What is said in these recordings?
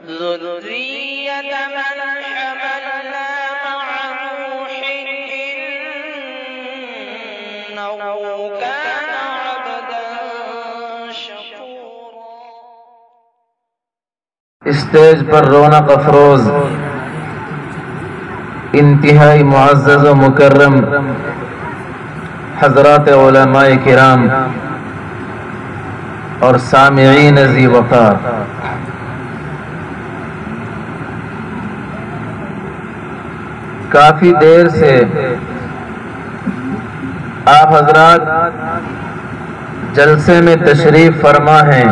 ذُرِّيَّةَ مَنْ حَمَلْنَا مَعَ نُوحٍ إِنَّهُ كَانَ عَبْدًا شَكُورًا۔ اسٹیج پر رونق افروز انتہائی معزز و مکرم حضرات علماء کرام اور سامعین ذی وقار، کافی دیر سے آپ حضرات جلسے میں تشریف فرما ہیں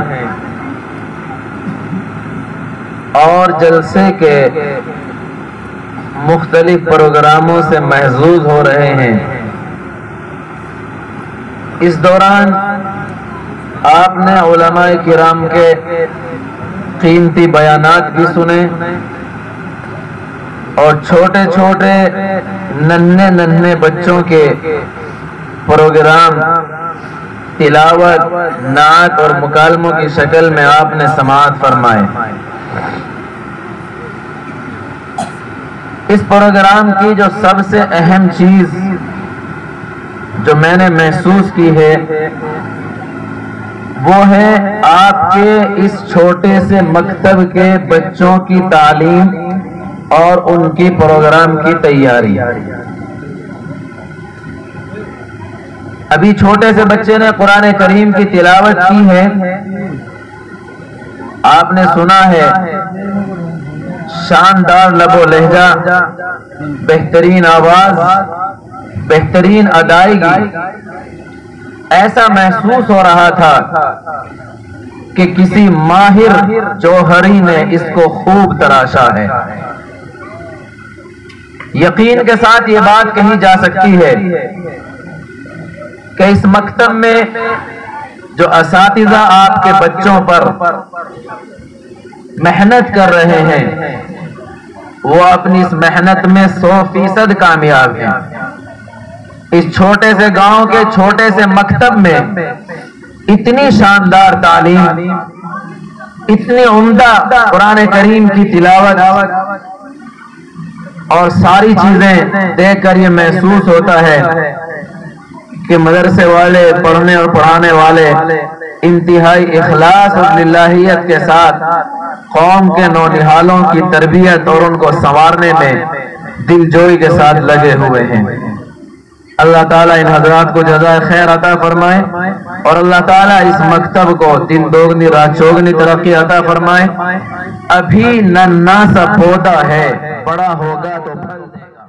اور جلسے کے مختلف پروگراموں سے محظوظ ہو رہے ہیں۔ اس دوران آپ نے علماء کرام کے قیمتی بیانات بھی سنے اور چھوٹے چھوٹے ننھے بچوں کے پروگرام تلاوت، نعت اور مکالموں کی شکل میں آپ نے سماعت فرمائے۔ اس پروگرام کی جو سب سے اہم چیز جو میں نے محسوس کی ہے وہ ہے آپ کے اس چھوٹے سے مکتب کے بچوں کی تعلیم اور ان کی پروگرام کی تیاری۔ ابھی چھوٹے سے بچے نے قرآن کریم کی تلاوت کی ہے، آپ نے سنا ہے، شاندار لب و لہجہ، بہترین آواز، بہترین ادائیگی، ایسا محسوس ہو رہا تھا کہ کسی ماہر جوہری نے اس کو خوب تراشا ہے۔ یقین کے ساتھ یہ بات کہی جا سکتی ہے کہ اس مکتب میں جو اساتذہ آپ کے بچوں پر محنت کر رہے ہیں وہ اپنی اس محنت میں 100% کامیاب ہیں۔ اس چھوٹے سے گاؤں کے چھوٹے سے مکتب میں اتنی شاندار تعلیم، اتنی عمدہ قرآن کریم کی تلاوت اور ساری چیزیں دیکھ کر یہ محسوس ہوتا ہے کہ مدرسے والے، پڑھنے اور پڑھانے والے انتہائی اخلاص اور للہیت کے ساتھ قوم کے نونہالوں کی تربیت اور ان کو سنوارنے میں دل جوئی کے ساتھ لگے ہوئے ہیں۔ اللہ تعالیٰ ان حضرات کو جزائے خیر عطا فرمائے اور اللہ تعالیٰ اس مکتب کو دن دوگنی رات چوگنی ترقی عطا فرمائے۔ ابھی ننھا سا پودا ہے، بڑا ہوگا تو پھل دے گا۔